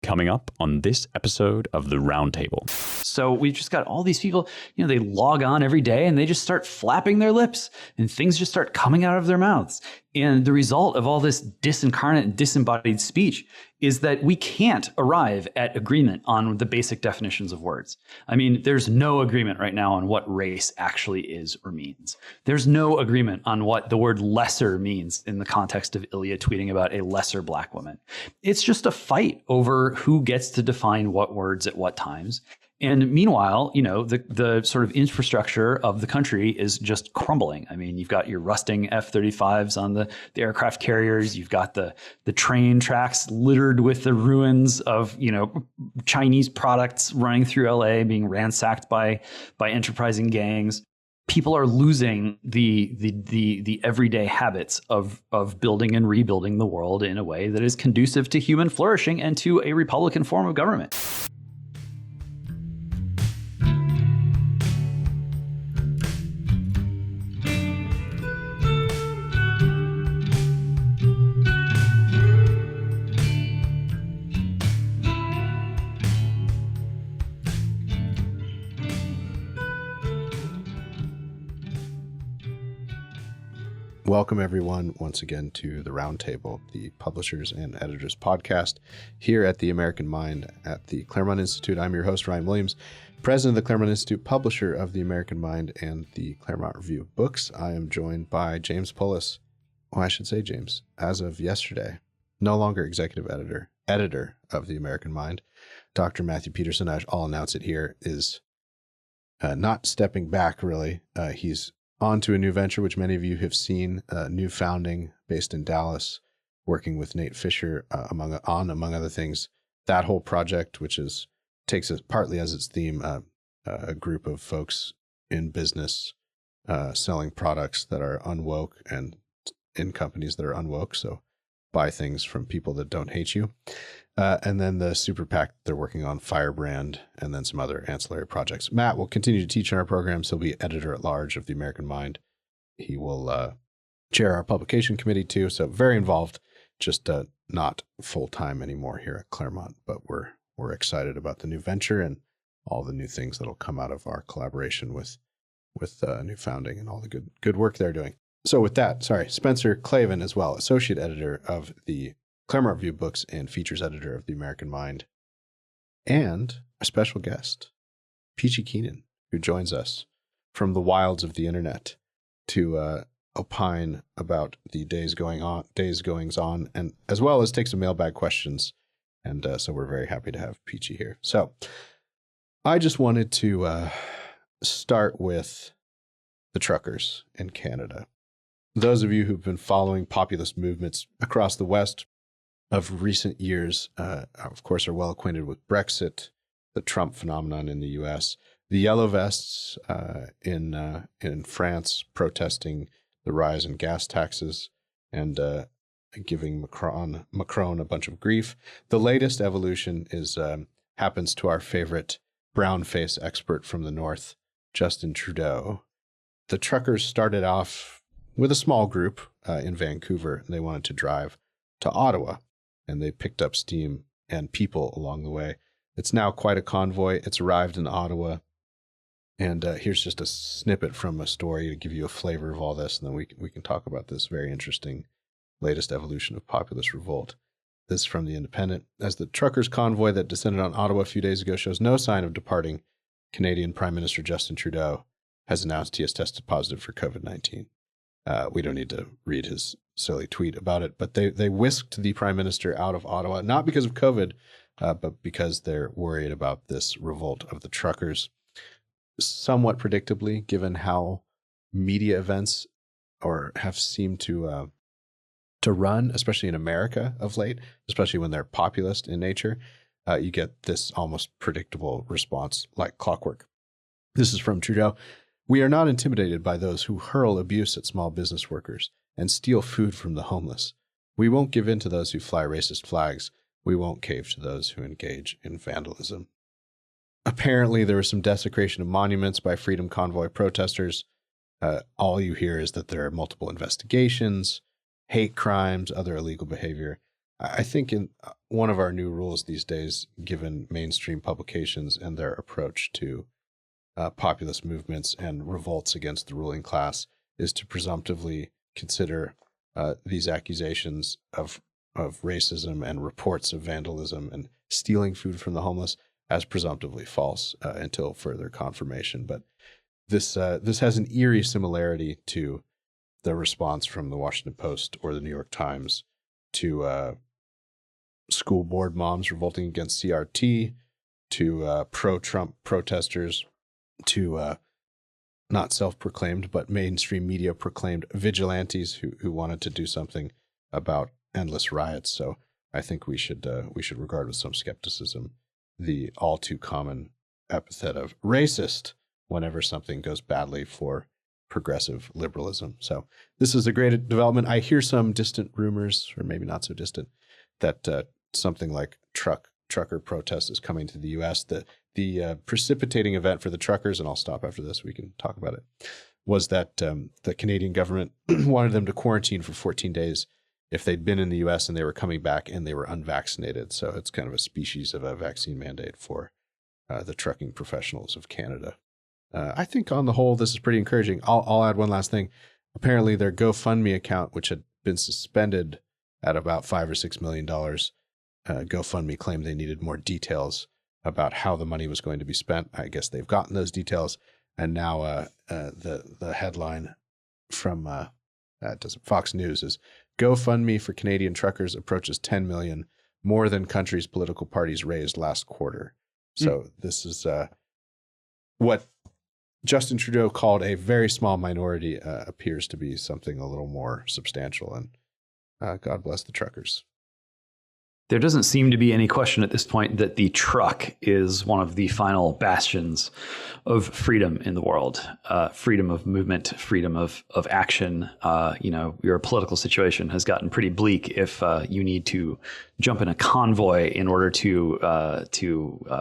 Coming up on this episode of the Roundtable. So we've just got all these people, they log on every day and they just start flapping their lips and things just start coming out of their mouths. And the result of all this disincarnate and disembodied speech is that we can't arrive at agreement on the basic definitions of words. I mean, there's no agreement right now on what race actually is or means. There's no agreement on what the word lesser means in the context of Ilya tweeting about a lesser black woman. It's just a fight over who gets to define what words at what times. And meanwhile, the sort of infrastructure of the country is just crumbling. I mean, you've got your rusting F-35s on the aircraft carriers. You've got the train tracks littered with the ruins of, Chinese products running through LA, being ransacked by enterprising gangs. People are losing the everyday habits of building and rebuilding the world in a way that is conducive to human flourishing and to a Republican form of government. Welcome, everyone, once again to the Roundtable, the Publishers and Editors podcast here at the American Mind at the Claremont Institute. I'm your host, Ryan Williams, president of the Claremont Institute, publisher of the American Mind and the Claremont Review of Books. I am joined by James Pullis. Well, I should say, James, as of yesterday, no longer executive editor of the American Mind. Dr. Matthew Peterson, I'll announce it here, is not stepping back, really. He's on to a new venture, which many of you have seen, New Founding, based in Dallas, working with Nate Fisher, among other things. That whole project, which takes partly as its theme a group of folks in business selling products that are unwoke and in companies that are unwoke. So buy things from people that don't hate you. And then the super PAC they're working on, Firebrand, and then some other ancillary projects. Matt will continue to teach in our programs. He'll be editor at large of the American Mind. He will chair our publication committee too. So very involved, just not full-time anymore here at Claremont. But we're excited about the new venture and all the new things that'll come out of our collaboration with New Founding and all the good work they're doing. So with that, Spencer Clavin as well, associate editor of the Claremont Review of Books and features editor of the American Mind, and a special guest, Peachy Keenan, who joins us from the wilds of the internet to opine about the days goings on, and as well as take some mailbag questions. And so we're very happy to have Peachy here. So I just wanted to start with the truckers in Canada. Those of you who've been following populist movements across the West of recent years, of course, are well acquainted with Brexit, the Trump phenomenon in the U.S., the Yellow Vests in France protesting the rise in gas taxes and giving Macron a bunch of grief. The latest evolution happens to our favorite brown face expert from the North, Justin Trudeau. The truckers started off with a small group in Vancouver, and they wanted to drive to Ottawa. And they picked up steam and people along the way. It's now quite a convoy. It's arrived in Ottawa. And here's just a snippet from a story to give you a flavor of all this, and then we can talk about this very interesting latest evolution of populist revolt. This is from The Independent. As the truckers' convoy that descended on Ottawa a few days ago shows no sign of departing, Canadian Prime Minister Justin Trudeau has announced he has tested positive for COVID-19. We don't need to read his silly tweet about it, but they whisked the prime minister out of Ottawa, not because of COVID, but because they're worried about this revolt of the truckers. Somewhat predictably, given how media events have seemed to run, especially in America of late, especially when they're populist in nature, you get this almost predictable response like clockwork. This is from Trudeau. We are not intimidated by those who hurl abuse at small business workers and steal food from the homeless. We won't give in to those who fly racist flags. We won't cave to those who engage in vandalism. Apparently, there was some desecration of monuments by Freedom Convoy protesters. All you hear is that there are multiple investigations, hate crimes, other illegal behavior. I think in one of our new rules these days, given mainstream publications and their approach to populist movements and revolts against the ruling class, is to presumptively consider these accusations of racism and reports of vandalism and stealing food from the homeless as presumptively false until further confirmation. But this has an eerie similarity to the response from the Washington Post or the New York Times to school board moms revolting against CRT, to pro-Trump protesters, to not self-proclaimed but mainstream media proclaimed vigilantes who wanted to do something about endless riots. So I think we should regard with some skepticism the all too common epithet of racist whenever something goes badly for progressive liberalism. So this is a great development. I hear some distant rumors, or maybe not so distant, that something like trucker protest is coming to the U.S. The precipitating event for the truckers, and I'll stop after this, we can talk about it, was that the Canadian government wanted them to quarantine for 14 days if they'd been in the U.S. and they were coming back and they were unvaccinated. So it's kind of a species of a vaccine mandate for the trucking professionals of Canada. I think on the whole, this is pretty encouraging. I'll add one last thing. Apparently their GoFundMe account, which had been suspended at about $5 or $6 million, GoFundMe claimed they needed more details about how the money was going to be spent. I guess they've gotten those details. And now the headline from Fox News is GoFundMe for Canadian truckers approaches 10 million, more than country's political parties raised last quarter. So this is what Justin Trudeau called a very small minority appears to be something a little more substantial. And God bless the truckers. There doesn't seem to be any question at this point that the truck is one of the final bastions of freedom in the world, freedom of movement, freedom of action. Your political situation has gotten pretty bleak if you need to jump in a convoy in order to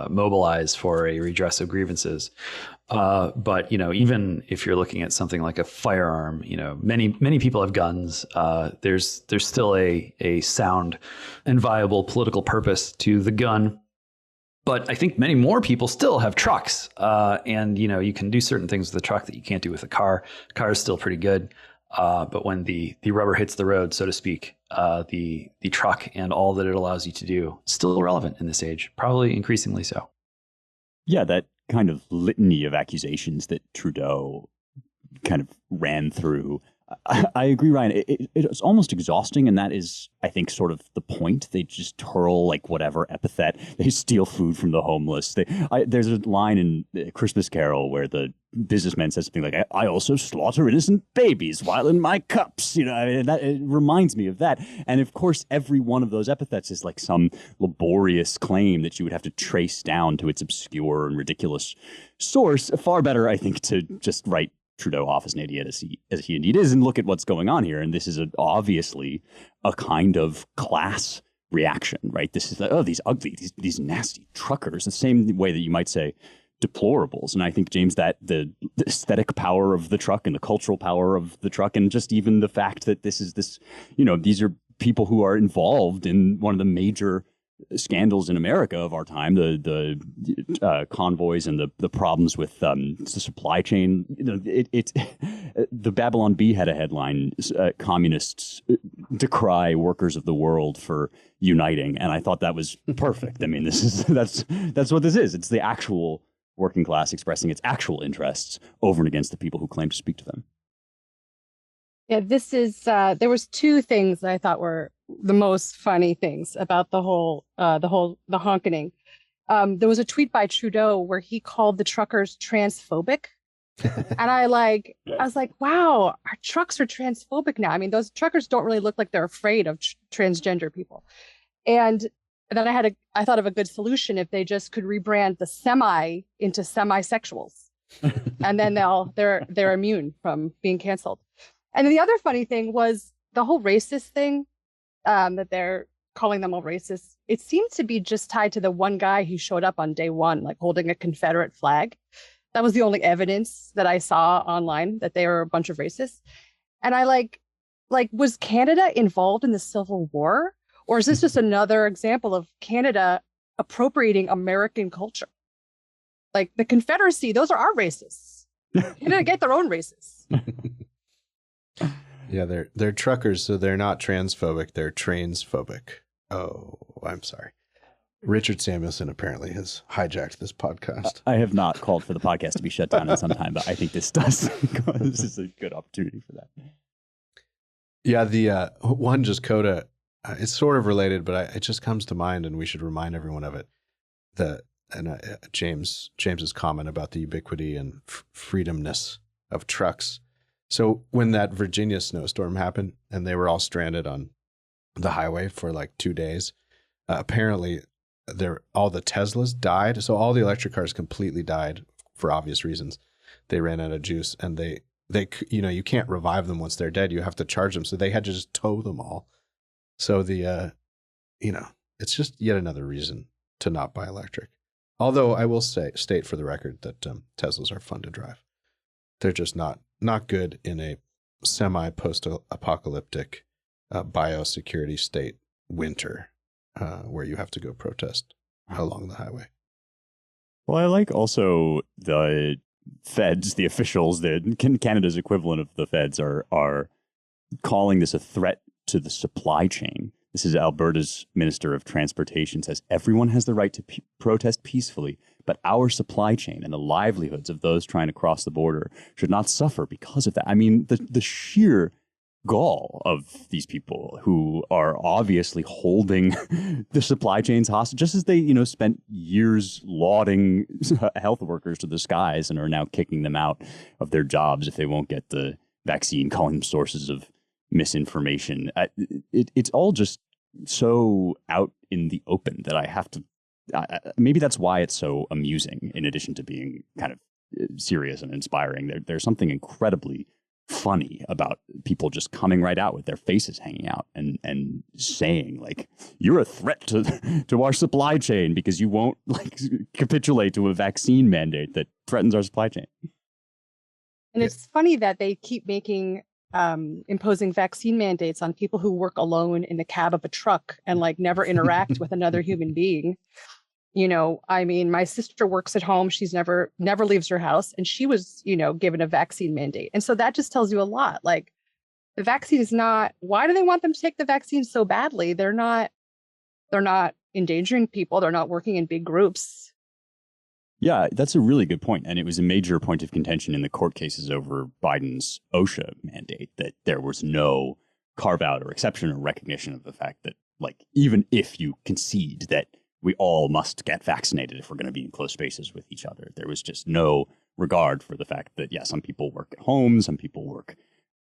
mobilize for a redress of grievances. But even if you're looking at something like a firearm, many people have guns. There's still a sound and viable political purpose to the gun. But I think many more people still have trucks. And you can do certain things with a truck that you can't do with a car. Car is still pretty good. But when the rubber hits the road, so to speak, the truck and all that it allows you to do, still relevant in this age, probably increasingly so. Yeah, that kind of litany of accusations that Trudeau kind of ran through. I agree, Ryan. It's almost exhausting, and that is, I think, sort of the point. They just hurl like whatever epithet. They steal food from the homeless. There's a line in Christmas Carol where the businessman says something like, "I also slaughter innocent babies while in my cups." It reminds me of that. And of course, every one of those epithets is like some laborious claim that you would have to trace down to its obscure and ridiculous source. Far better, I think, to just write Trudeau off as an idiot as he indeed is, and look at what's going on here. And this is obviously a kind of class reaction, right? This is these ugly, these nasty truckers, the same way that you might say deplorables. And I think, James, that the aesthetic power of the truck and the cultural power of the truck, and just even the fact that these are people who are involved in one of the major scandals in America of our time, the convoys and the problems with the supply chain. The Babylon Bee had a headline: "Communists decry workers of the world for uniting," and I thought that was perfect. I mean, that's what this is. It's the actual working class expressing its actual interests over and against the people who claim to speak to them. Yeah, this is. There was two things that I thought were the most funny things about the honkening. There was a tweet by Trudeau where he called the truckers transphobic, and I was like, wow, our trucks are transphobic now. I mean, those truckers don't really look like they're afraid of transgender people. And then I thought of a good solution if they just could rebrand the semi into semi-sexuals, and then they're immune from being canceled. And then the other funny thing was the whole racist thing, that they're calling them all racist. It seemed to be just tied to the one guy who showed up on day one, like holding a Confederate flag. That was the only evidence that I saw online that they were a bunch of racists. And I was Canada involved in the Civil War? Or is this just another example of Canada appropriating American culture? Like the Confederacy, those are our racists. Canada get their own racists. Yeah, they're truckers, so they're not transphobic. They're transphobic. Oh, I'm sorry. Richard Samuelson apparently has hijacked this podcast. I have not called for the podcast to be shut down in some time, but I think this does. This is a good opportunity for that. Yeah, the one just coda, it's sort of related, but it just comes to mind, and we should remind everyone of it. James's comment about the ubiquity and freedomness of trucks. So when that Virginia snowstorm happened and they were all stranded on the highway for like 2 days, apparently all the Teslas died. So all the electric cars completely died for obvious reasons. They ran out of juice, and they you can't revive them once they're dead. You have to charge them. So they had to just tow them all. So it's just yet another reason to not buy electric. Although I will state for the record that Teslas are fun to drive. They're just not good in a semi-post-apocalyptic biosecurity state winter where you have to go protest along the highway. Well, I like also the feds, the officials, Canada's equivalent of the feds are calling this a threat to the supply chain. This is Alberta's Minister of Transportation says, everyone has the right to protest peacefully, but our supply chain and the livelihoods of those trying to cross the border should not suffer because of that. I mean, the sheer gall of these people who are obviously holding the supply chains hostage, just as they, spent years lauding health workers to the skies and are now kicking them out of their jobs if they won't get the vaccine, calling them sources of misinformation. It's all just so out in the open that I have to, maybe that's why it's so amusing in addition to being kind of serious and inspiring. There's something incredibly funny about people just coming right out with their faces hanging out and saying like, you're a threat to our supply chain because you won't capitulate to a vaccine mandate that threatens our supply chain. And it's funny that they keep imposing vaccine mandates on people who work alone in the cab of a truck and never interact with another human being. I mean, my sister works at home. She's never leaves her house, and she was, given a vaccine mandate. And so that just tells you a lot. Like, the vaccine is not, why do they want them to take the vaccine so badly? They're not endangering people. They're not working in big groups. Yeah, that's a really good point. And it was a major point of contention in the court cases over Biden's OSHA mandate that there was no carve out or exception or recognition of the fact that, even if you concede that we all must get vaccinated if we're going to be in close spaces with each other, there was just no regard for the fact that, yeah, some people work at home, some people work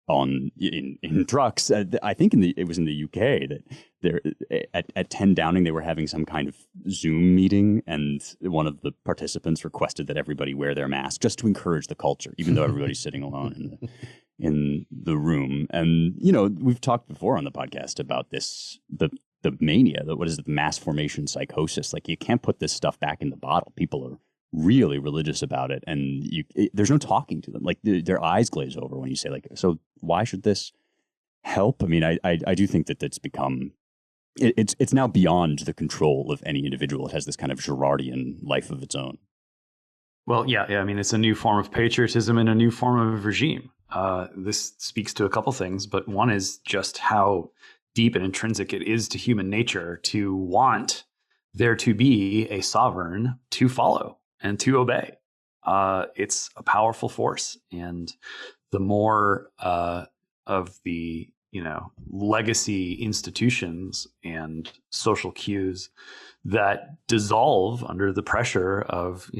in trucks. I think it was in the UK that there at 10 Downing they were having some kind of Zoom meeting, and one of the participants requested that everybody wear their mask just to encourage the culture, even though everybody's sitting alone in the room. And we've talked before on the podcast about this the mania, what is it, the mass formation psychosis. You can't put this stuff back in the bottle. People are really religious about it, and there's no talking to them. Their eyes glaze over when you say, so why should this help? I mean, I do think that it's become, it's now beyond the control of any individual. It has this kind of Girardian life of its own. Well, yeah. I mean, it's a new form of patriotism and a new form of regime. This speaks to a couple things, but one is just how deep and intrinsic it is to human nature to want there to be a sovereign to follow and to obey. It's a powerful force, and the more of the legacy institutions and social cues that dissolve under the pressure of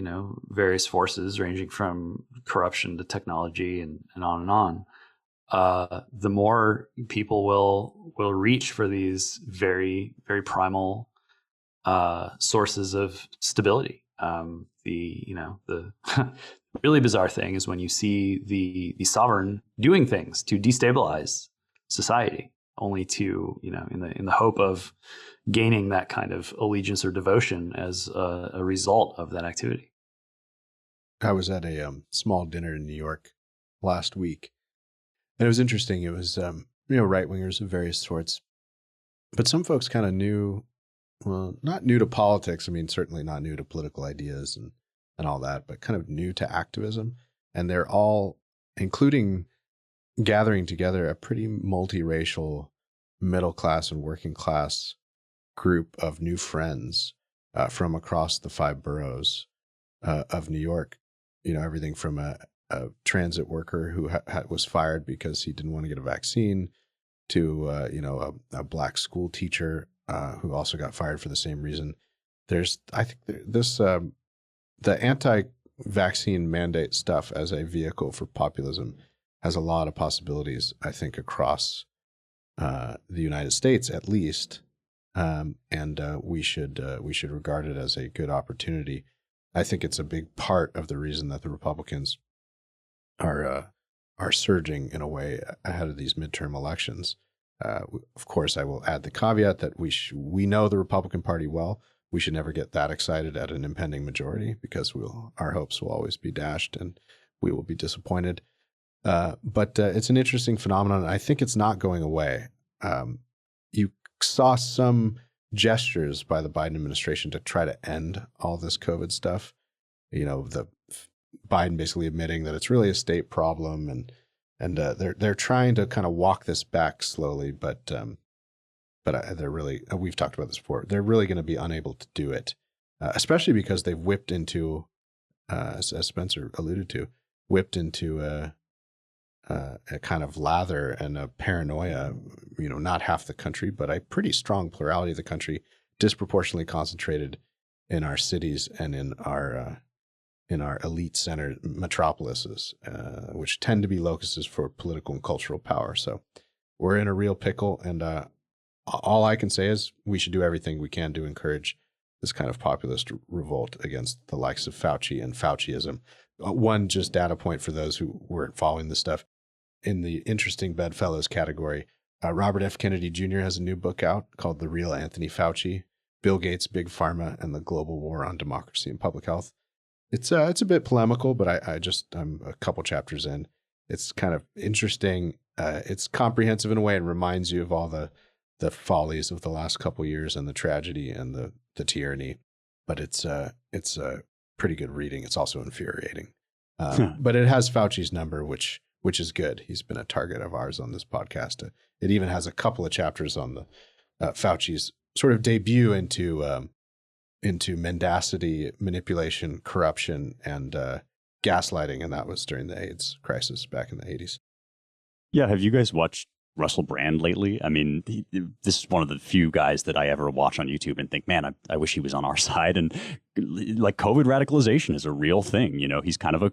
various forces ranging from corruption to technology and on and on, the more people will reach for these very, very primal sources of stability. The really bizarre thing is when you see the sovereign doing things to destabilize society, only to in the hope of gaining that kind of allegiance or devotion as a result of that activity. I was at a small dinner in New York last week, and it was interesting. It was right wingers of various sorts, but some folks kind of knew, well, not new to politics. I mean, certainly not new to political ideas and all that, but kind of new to activism. And they're all, including gathering together a pretty multiracial middle class and working class group of new friends from across the 5 boroughs of New York. You know, everything from a transit worker who was fired because he didn't want to get a vaccine to, a black school teacher who also got fired for the same reason. I think the anti-vaccine mandate stuff as a vehicle for populism has a lot of possibilities, I think, across the United States, at least. And we should regard it as a good opportunity. I think it's a big part of the reason that the Republicans are surging in a way ahead of these midterm elections. Of course, I will add the caveat that we know the Republican Party well. We should never get that excited at an impending majority because our hopes will always be dashed and we will be disappointed. But it's an interesting phenomenon. I think it's not going away. You saw some gestures by the Biden administration to try to end all this COVID stuff. You know, the Biden basically admitting that it's really a state problem, and they're trying to kind of walk this back slowly, but they're really, we've talked about this before, they're really going to be unable to do it, especially because they've whipped into, as Spencer alluded to, a kind of lather and a paranoia, not half the country, but a pretty strong plurality of the country, disproportionately concentrated in our cities and in our elite center metropolises, which tend to be locuses for political and cultural power. So we're in a real pickle, and all I can say is we should do everything we can to encourage this kind of populist revolt against the likes of Fauci and Fauciism. One just data point for those who weren't following this stuff. In the interesting bedfellows category, Robert F. Kennedy Jr. has a new book out called The Real Anthony Fauci, Bill Gates, Big Pharma, and the Global War on Democracy and Public Health. It's a bit polemical, but I'm a couple chapters in. It's kind of interesting. It's comprehensive in a way and reminds you of all the follies of the last couple years and the tragedy and the tyranny. But it's a pretty good reading. It's also infuriating. But it has Fauci's number, which is good. He's been a target of ours on this podcast. It even has a couple of chapters on the Fauci's sort of debut into mendacity, manipulation, corruption, and gaslighting, and that was during the AIDS crisis back in the 80s. Yeah, have you guys watched Russell Brand lately? I mean, this is one of the few guys that I ever watch on YouTube and think, man, I wish he was on our side. And like, COVID radicalization is a real thing. He's kind of a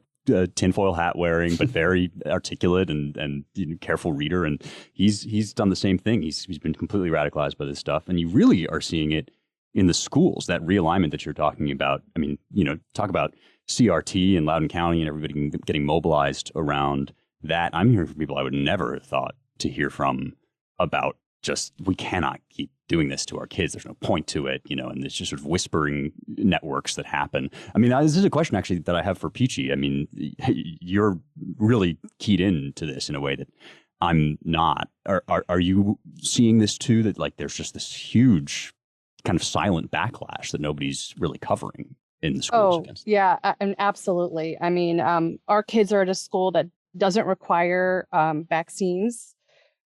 tinfoil hat wearing, but very articulate and careful reader. And he's done the same thing. He's been completely radicalized by this stuff. And you really are seeing it in the schools, that realignment that you're talking about. I mean, talk about CRT and Loudoun County and everybody getting mobilized around that. I'm hearing from people I would never have thought to hear from about just, we cannot keep doing this to our kids. There's no point to it, and there's just sort of whispering networks that happen. I mean, this is a question actually that I have for Peachy. I mean, you're really keyed into this in a way that I'm not. Are you seeing this too, that like there's just this huge kind of silent backlash that nobody's really covering in the schools against? Yeah, and absolutely. I mean, our kids are at a school that doesn't require vaccines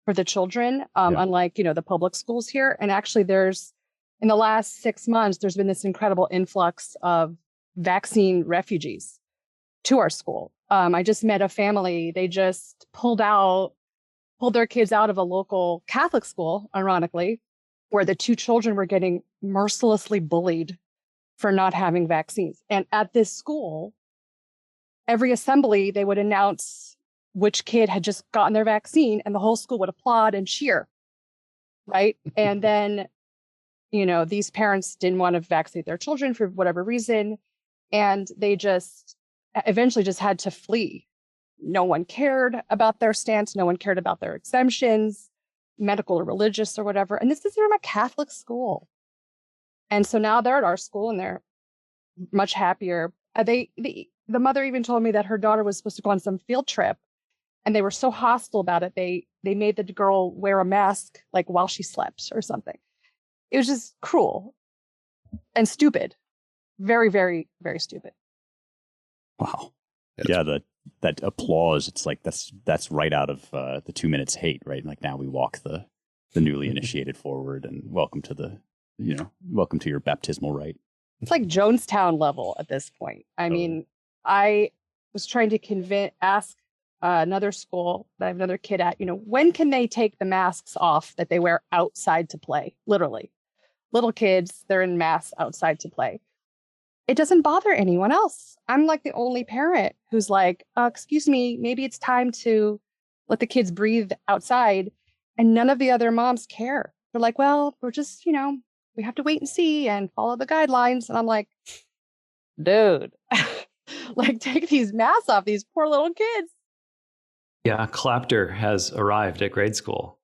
for the children, unlike, the public schools here. And actually in the last 6 months, there's been this incredible influx of vaccine refugees to our school. I just met a family. They just pulled their kids out of a local Catholic school, ironically, where the 2 children were getting mercilessly bullied for not having vaccines. And at this school, every assembly, they would announce which kid had just gotten their vaccine, and the whole school would applaud and cheer, right? And then, these parents didn't want to vaccinate their children for whatever reason, and they just eventually just had to flee. No one cared about their stance. No one cared about their exemptions, medical or religious or whatever. And this is from a Catholic school. And so now they're at our school and they're much happier. The mother even told me that her daughter was supposed to go on some field trip, and they were so hostile about it. They made the girl wear a mask like while she slept or something. It was just cruel and stupid. Very, very, very stupid. Wow. Yeah, that applause, it's like that's right out of the 2 minutes hate, right? Like now we walk the newly initiated forward and welcome to your baptismal rite. It's like Jonestown level at this point. I mean, I was trying to ask another school that I have another kid at, when can they take the masks off that they wear outside to play? Literally. Little kids, they're in masks outside to play. It doesn't bother anyone else. I'm like the only parent who's like, excuse me, maybe it's time to let the kids breathe outside. And none of the other moms care. They're like, well, we're just, we have to wait and see and follow the guidelines. And I'm like, dude, like take these masks off these poor little kids. Yeah, clapter has arrived at grade school.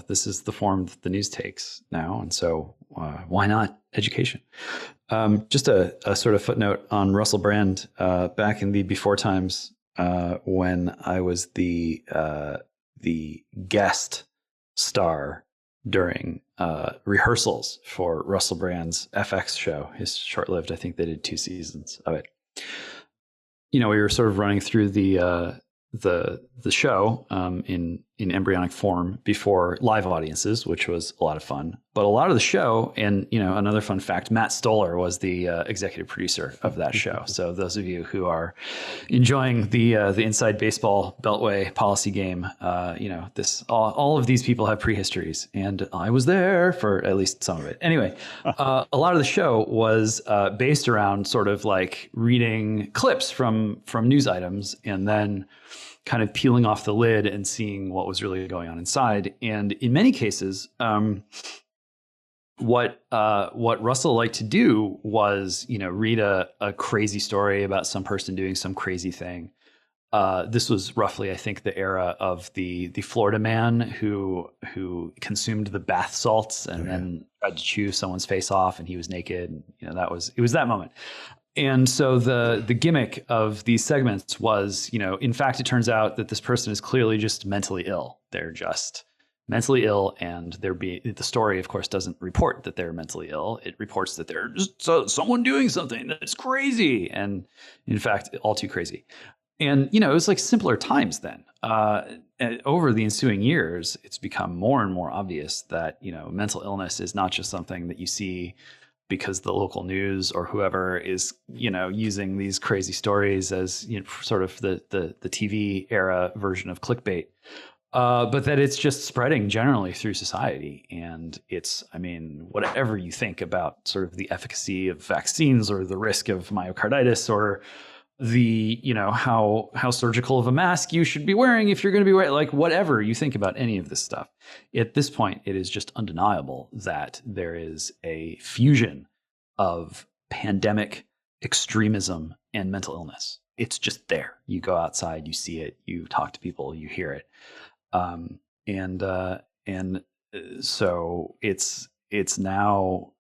This is the form that the news takes now. And so why not education? Just a sort of footnote on Russell Brand back in the before times when I was the guest star during rehearsals for Russell Brand's FX show, his short-lived, I think they did 2 seasons of it. We were sort of running through the show in embryonic form before live audiences, which was a lot of fun. But a lot of the show, and another fun fact, Matt Stoller was the executive producer of that show. So those of you who are enjoying the inside baseball beltway policy game, all of these people have prehistories, and I was there for at least some of it. Anyway, a lot of the show was based around sort of like reading clips from news items and then kind of peeling off the lid and seeing what was really going on inside. And in many cases, what Russell liked to do was, read a crazy story about some person doing some crazy thing. This was roughly, I think, the era of the Florida man who consumed the bath salts and then tried to chew someone's face off, and he was naked. It was that moment. And so the gimmick of these segments was, in fact, it turns out that this person is clearly just mentally ill. They're just mentally ill, and the story, of course, doesn't report that they're mentally ill. It reports that they're just someone doing something that's crazy, and in fact, all too crazy. And it was like simpler times then. Over the ensuing years, it's become more and more obvious that mental illness is not just something that you see because the local news or whoever is, using these crazy stories as sort of the TV era version of clickbait, but that it's just spreading generally through society. And it's, whatever you think about sort of the efficacy of vaccines or the risk of myocarditis or the, how surgical of a mask you should be wearing if you're going to be wearing, like whatever you think about any of this stuff. At this point, it is just undeniable that there is a fusion of pandemic extremism and mental illness. It's just there. You go outside, you see it, you talk to people, you hear it. So it's now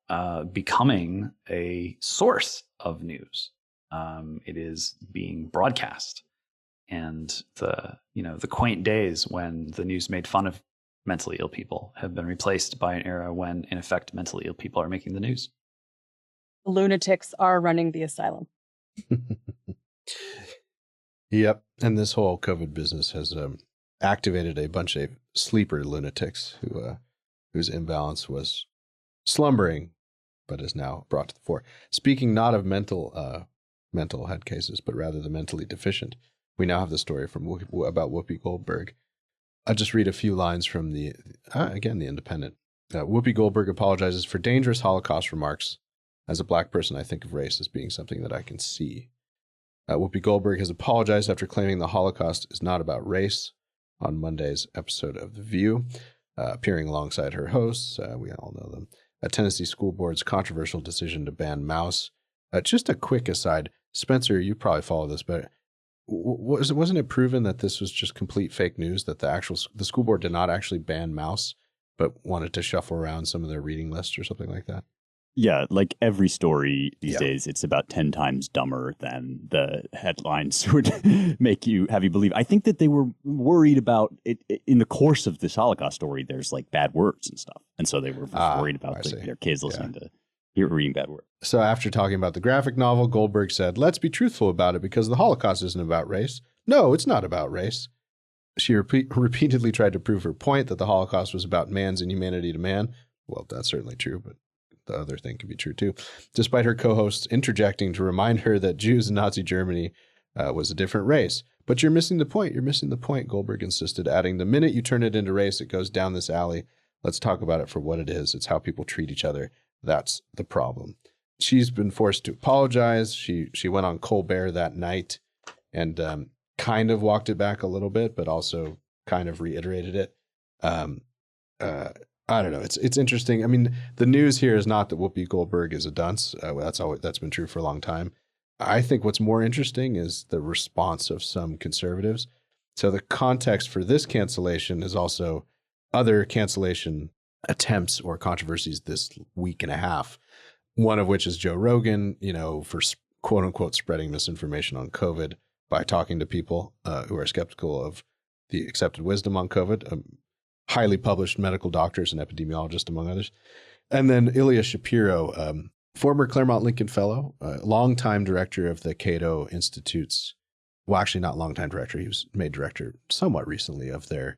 becoming a source of news. It is being broadcast, and the quaint days when the news made fun of mentally ill people have been replaced by an era when, in effect, mentally ill people are making the news. Lunatics are running the asylum. Yep, and this whole COVID business has activated a bunch of sleeper lunatics whose imbalance was slumbering, but is now brought to the fore. Speaking not of mental head cases, but rather the mentally deficient, we now have the story about Whoopi Goldberg. I'll just read a few lines from the Independent. Whoopi Goldberg apologizes for dangerous Holocaust remarks. As a black person, I think of race as being something that I can see. Whoopi Goldberg has apologized after claiming the Holocaust is not about race on Monday's episode of The View, appearing alongside her hosts. We all know them. A Tennessee school board's controversial decision to ban mouse. Just a quick aside, Spencer, you probably follow this, but wasn't it proven that this was just complete fake news, that the school board did not actually ban mouse, but wanted to shuffle around some of their reading lists or something like that? Yeah, like every story these days, it's about 10 times dumber than the headlines would have you believe. I think that they were worried about it in the course of this Holocaust story. There's like bad words and stuff. And so they were worried about their kids listening to reading bad words. So after talking about the graphic novel, Goldberg said, "Let's be truthful about it because the Holocaust isn't about race. No, it's not about race." She repeatedly tried to prove her point that the Holocaust was about man's inhumanity to man. Well, that's certainly true, but the other thing could be true too, despite her co-hosts interjecting to remind her that Jews in Nazi Germany was a different race. "But you're missing the point. You're missing the point," Goldberg insisted, adding, "The minute you turn it into race, it goes down this alley. Let's talk about it for what it is. It's how people treat each other. That's the problem." She's been forced to apologize. She went on Colbert that night and kind of walked it back a little bit, but also kind of reiterated it. I don't know. It's interesting. I mean, the news here is not that Whoopi Goldberg is a dunce. That's been true for a long time. I think what's more interesting is the response of some conservatives. So the context for this cancellation is also other cancellation attempts or controversies this week and a half. One of which is Joe Rogan, for quote unquote spreading misinformation on COVID by talking to people who are skeptical of the accepted wisdom on COVID. Highly published medical doctors and epidemiologists, among others. And then Ilya Shapiro, former Claremont Lincoln Fellow, longtime director of the Cato Institute's, well, actually not longtime director, he was made director somewhat recently of their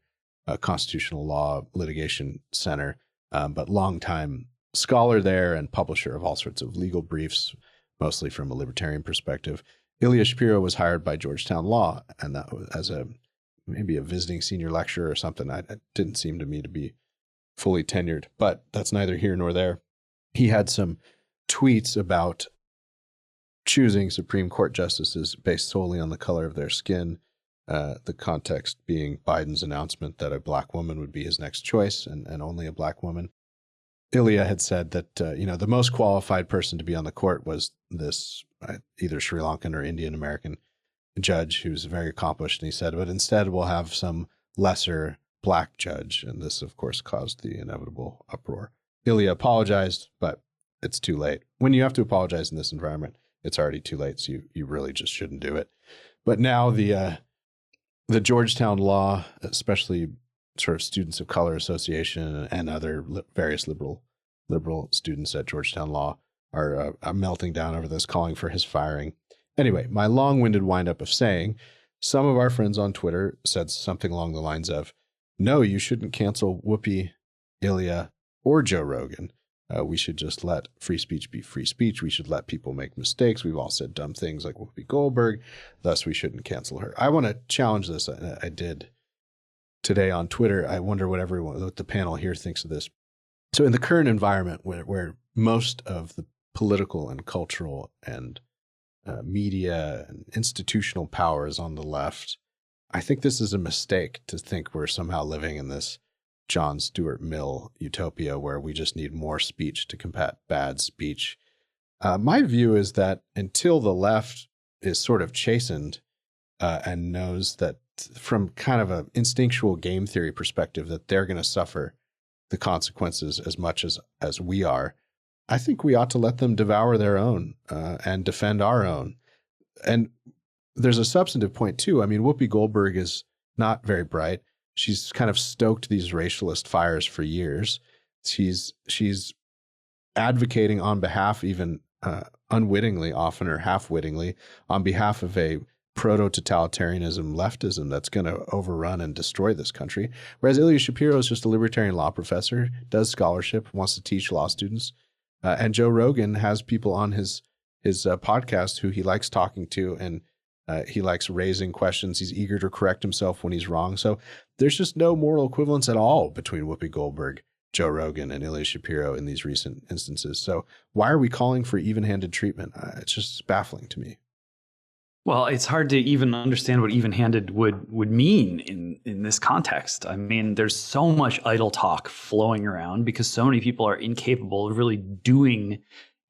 Constitutional Law Litigation Center, but longtime scholar there and publisher of all sorts of legal briefs, mostly from a libertarian perspective. Ilya Shapiro was hired by Georgetown Law, and that was as maybe a visiting senior lecturer or something. It didn't seem to me to be fully tenured, but that's neither here nor there. He had some tweets about choosing Supreme Court justices based solely on the color of their skin, the context being Biden's announcement that a black woman would be his next choice and only a black woman. Ilya had said that, the most qualified person to be on the court was this either Sri Lankan or Indian American judge who's very accomplished. And he said, but instead we'll have some lesser black judge. And this, of course, caused the inevitable uproar. Ilya apologized, but it's too late. When you have to apologize in this environment, it's already too late. So you really just shouldn't do it. But now the Georgetown Law, especially sort of Students of Color Association and other various liberal students at Georgetown Law are melting down over this, calling for his firing. Anyway, my long-winded windup of saying, some of our friends on Twitter said something along the lines of, no, you shouldn't cancel Whoopi, Ilya, or Joe Rogan. We should just let free speech be free speech. We should let people make mistakes. We've all said dumb things like Whoopi Goldberg, thus we shouldn't cancel her. I want to challenge this. I did today on Twitter. I wonder what the panel here thinks of this. So in the current environment where most of the political and cultural and media and institutional power is on the left, I think this is a mistake to think we're somehow living in this John Stuart Mill utopia where we just need more speech to combat bad speech. My view is that until the left is sort of chastened and knows that from kind of an instinctual game theory perspective that they're going to suffer the consequences as much as we are, I think we ought to let them devour their own and defend our own. And there's a substantive point too. I mean, Whoopi Goldberg is not very bright. She's kind of stoked these racialist fires for years. She's advocating on behalf, even unwittingly often or half-wittingly, on behalf of a proto-totalitarianism leftism that's going to overrun and destroy this country. Whereas Ilya Shapiro is just a libertarian law professor, does scholarship, wants to teach law students. And Joe Rogan has people on his podcast who he likes talking to, and he likes raising questions. He's eager to correct himself when he's wrong. So there's just no moral equivalence at all between Whoopi Goldberg, Joe Rogan, and Ilya Shapiro in these recent instances. So why are we calling for even-handed treatment? It's just baffling to me. Well, it's hard to even understand what even-handed would mean in this context. I mean, there's so much idle talk flowing around because so many people are incapable of really doing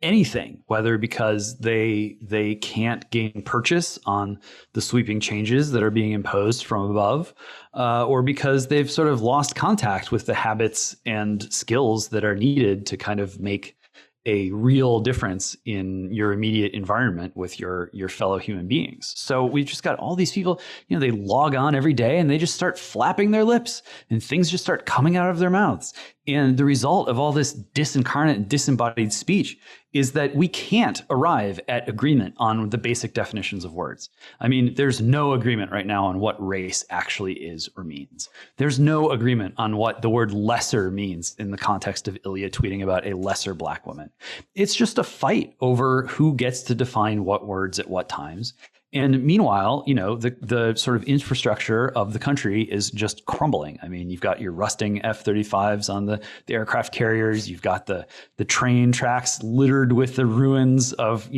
anything, whether because they can't gain purchase on the sweeping changes that are being imposed from above, or because they've sort of lost contact with the habits and skills that are needed to kind of make a real difference in your immediate environment with your fellow human beings. So we've just got all these people, they log on every day and they just start flapping their lips and things just start coming out of their mouths. And the result of all this disincarnate and disembodied speech is that we can't arrive at agreement on the basic definitions of words. I mean, there's no agreement right now on what race actually is or means. There's no agreement on what the word lesser means in the context of Ilya tweeting about a lesser black woman. It's just a fight over who gets to define what words at what times. And meanwhile, the sort of infrastructure of the country is just crumbling. I mean, you've got your rusting F-35s on the aircraft carriers. You've got the train tracks littered with the ruins of,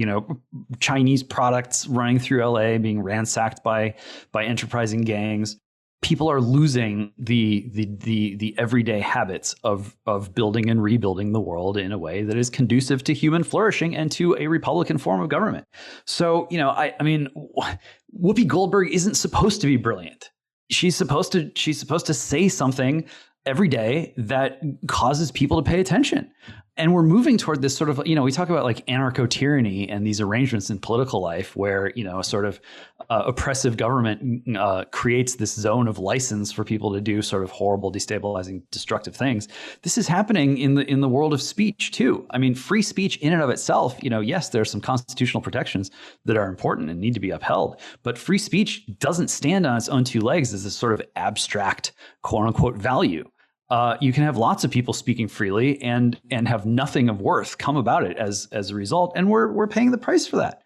Chinese products running through LA, being ransacked by enterprising gangs. People are losing the everyday habits of building and rebuilding the world in a way that is conducive to human flourishing and to a Republican form of government. So, I mean, Whoopi Goldberg isn't supposed to be brilliant. She's supposed to say something every day that causes people to pay attention. And we're moving toward this sort of, we talk about like anarcho-tyranny and these arrangements in political life where, a sort of oppressive government creates this zone of license for people to do sort of horrible, destabilizing, destructive things. This is happening in the world of speech too. I mean, free speech in and of itself, yes, there are some constitutional protections that are important and need to be upheld, but free speech doesn't stand on its own two legs as a sort of abstract, quote unquote, value. You can have lots of people speaking freely and have nothing of worth come about it as a result, and we're paying the price for that.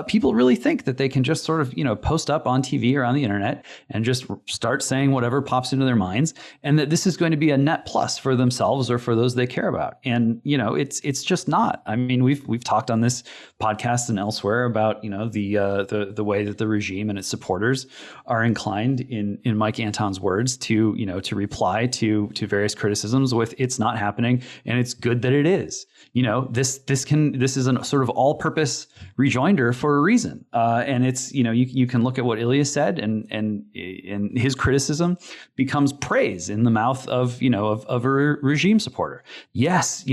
People really think that they can just sort of, post up on TV or on the internet and just start saying whatever pops into their minds, and that this is going to be a net plus for themselves or for those they care about. And, it's just not. I mean, we've talked on this podcast and elsewhere about, the way that the regime and its supporters are inclined, in Mike Anton's words, to reply to various criticisms with "it's not happening" and "it's good that it is." This is a sort of all-purpose rejoinder for a reason. And it's, you can look at what Ilya said and his criticism becomes praise in the mouth of a regime supporter. Yes,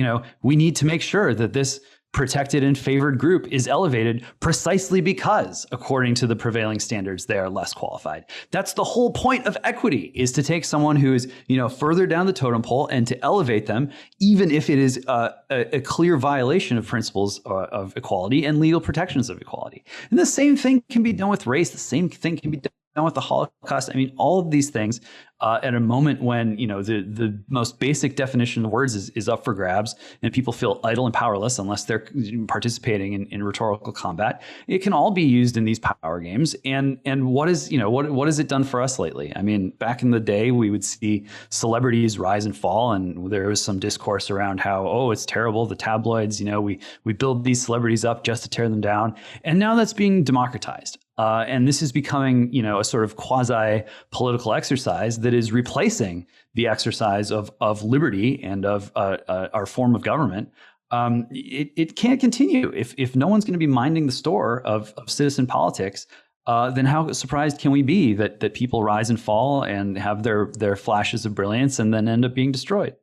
we need to make sure that this protected and favored group is elevated precisely because, according to the prevailing standards, they are less qualified. That's the whole point of equity, is to take someone who is, further down the totem pole and to elevate them, even if it is a clear violation of principles of equality and legal protections of equality. And the same thing can be done with race. The same thing can be done with the Holocaust. I mean, all of these things at a moment when, the most basic definition of words is up for grabs and people feel idle and powerless unless they're participating in rhetorical combat. It can all be used in these power games. And what has it done for us lately? I mean, back in the day, we would see celebrities rise and fall, and there was some discourse around how, oh, it's terrible. The tabloids, we build these celebrities up just to tear them down. And now that's being democratized. And this is becoming, a sort of quasi-political exercise that is replacing the exercise of liberty and of our form of government. It can't continue. If no one's going to be minding the store of citizen politics, then how surprised can we be that people rise and fall and have their flashes of brilliance and then end up being destroyed?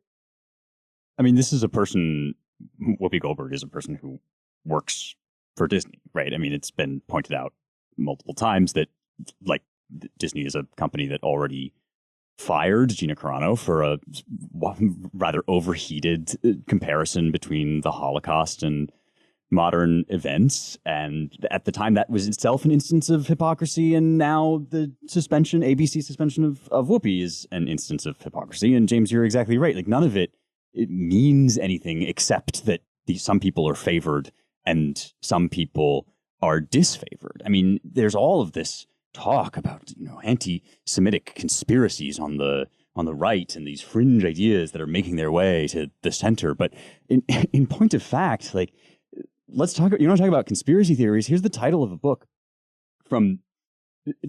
I mean, this is a person, Whoopi Goldberg is a person who works for Disney, right? I mean, it's been pointed out multiple times that, like, Disney is a company that already fired Gina Carano for a rather overheated comparison between the Holocaust and modern events. And at the time, that was itself an instance of hypocrisy. And now the ABC suspension of Whoopi is an instance of hypocrisy. And James, you're exactly right. Like, none of it means anything except that some people are favored and some people are disfavored. I mean, there's all of this talk about, anti-Semitic conspiracies on the right and these fringe ideas that are making their way to the center. But in point of fact, like, let's talk. You want to talk about conspiracy theories? Here's the title of a book from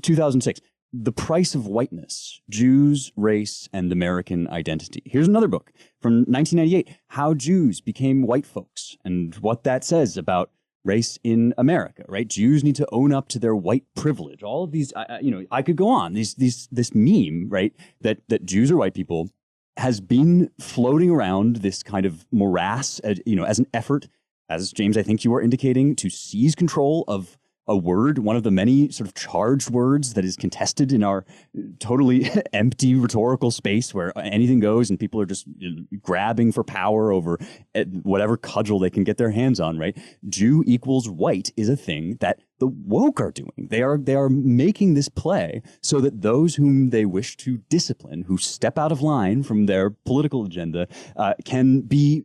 2006: "The Price of Whiteness: Jews, Race, and American Identity." Here's another book from 1998: "How Jews Became White Folks and What That Says About Race in America." Right? Jews need to own up to their white privilege. All of these, I could go on. This meme, right? That Jews are white people has been floating around this kind of morass, as an effort, as James, I think you are indicating, to seize control of a word, one of the many sort of charged words that is contested in our totally empty rhetorical space where anything goes and people are just grabbing for power over whatever cudgel they can get their hands on, right? Jew equals white is a thing that the woke are doing. They are making this play so that those whom they wish to discipline, who step out of line from their political agenda, can be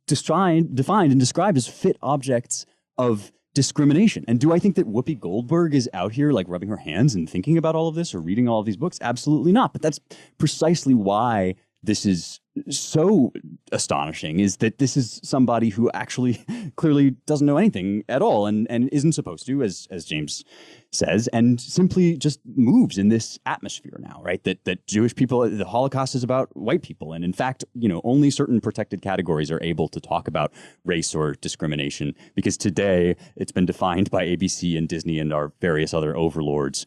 defined and described as fit objects of discrimination. And do I think that Whoopi Goldberg is out here like rubbing her hands and thinking about all of this or reading all of these books? Absolutely not. But that's precisely why this is so astonishing, is that this is somebody who actually clearly doesn't know anything at all and isn't supposed to, as James says, and simply just moves in this atmosphere now, right? That Jewish people, the Holocaust is about white people. And in fact, only certain protected categories are able to talk about race or discrimination, because today it's been defined by ABC and Disney and our various other overlords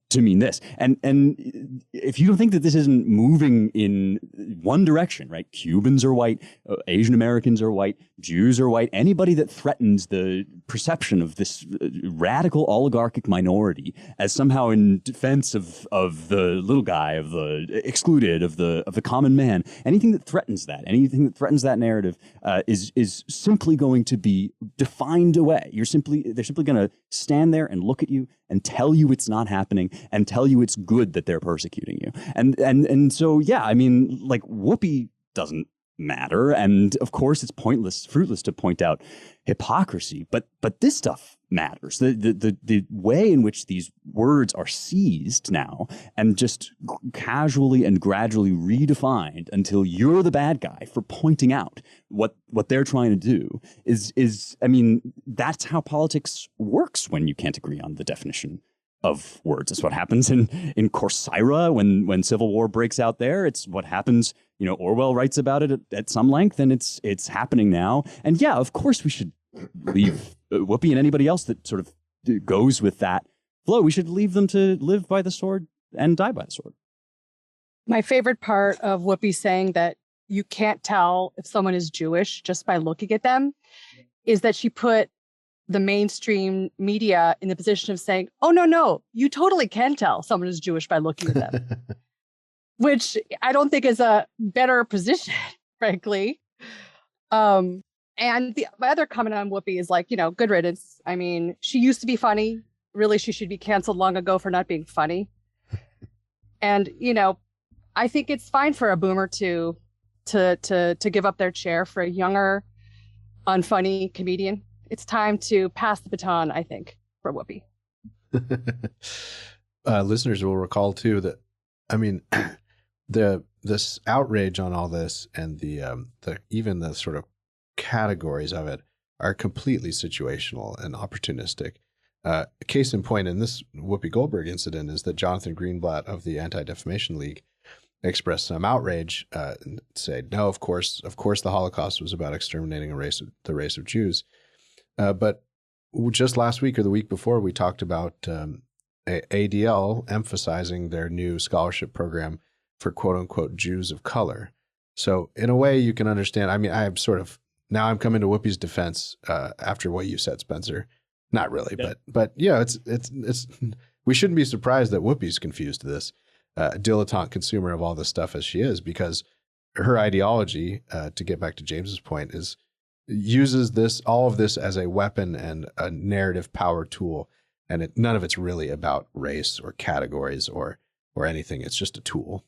to mean this. And if you don't think that this isn't moving in one direction, right? Cubans are white, Asian Americans are white, Jews are white. Anybody that threatens the perception of this radical oligarchic minority as somehow in defense of the little guy, of the excluded, of the common man, anything that threatens that narrative is simply going to be defined away. They're simply going to stand there and look at you and tell you it's not happening and tell you it's good that they're persecuting you. And so, yeah, I mean, like, Whoopi doesn't matter. And of course, it's fruitless to point out hypocrisy. But this stuff matters. The way in which these words are seized now and just casually and gradually redefined until you're the bad guy for pointing out what they're trying to do is I mean, that's how politics works when you can't agree on the definition of words. It's what happens in Corsaira when civil war breaks out there. It's what happens, Orwell writes about it at some length, and it's happening now. And yeah, of course we should leave Whoopi and anybody else that sort of goes with that flow. We should leave them to live by the sword and die by the sword. My favorite part of Whoopi saying that you can't tell if someone is Jewish just by looking at them is that she put the mainstream media in the position of saying, oh, no, you totally can tell someone is Jewish by looking at them, which I don't think is a better position, frankly. And my other comment on Whoopi is like, good riddance. I mean, she used to be funny. Really, she should be canceled long ago for not being funny. And, I think it's fine for a boomer to give up their chair for a younger, unfunny comedian. It's time to pass the baton, I think, for Whoopi. Listeners will recall too that, I mean, this outrage on all this and the even the sort of categories of it are completely situational and opportunistic. Case in point in this Whoopi Goldberg incident is that Jonathan Greenblatt of the Anti-Defamation League expressed some outrage and said, no, of course the Holocaust was about exterminating the race of Jews. But just last week or the week before, we talked about ADL emphasizing their new scholarship program for quote unquote Jews of color. So in a way you can understand, I mean, now I'm coming to Whoopi's defense after what you said, Spencer. Not really, yeah. but yeah, it's we shouldn't be surprised that Whoopi's confused to this dilettante consumer of all this stuff as she is, because her ideology, to get back to James's point, uses all of this as a weapon and a narrative power tool, and none of it's really about race or categories or anything. It's just a tool.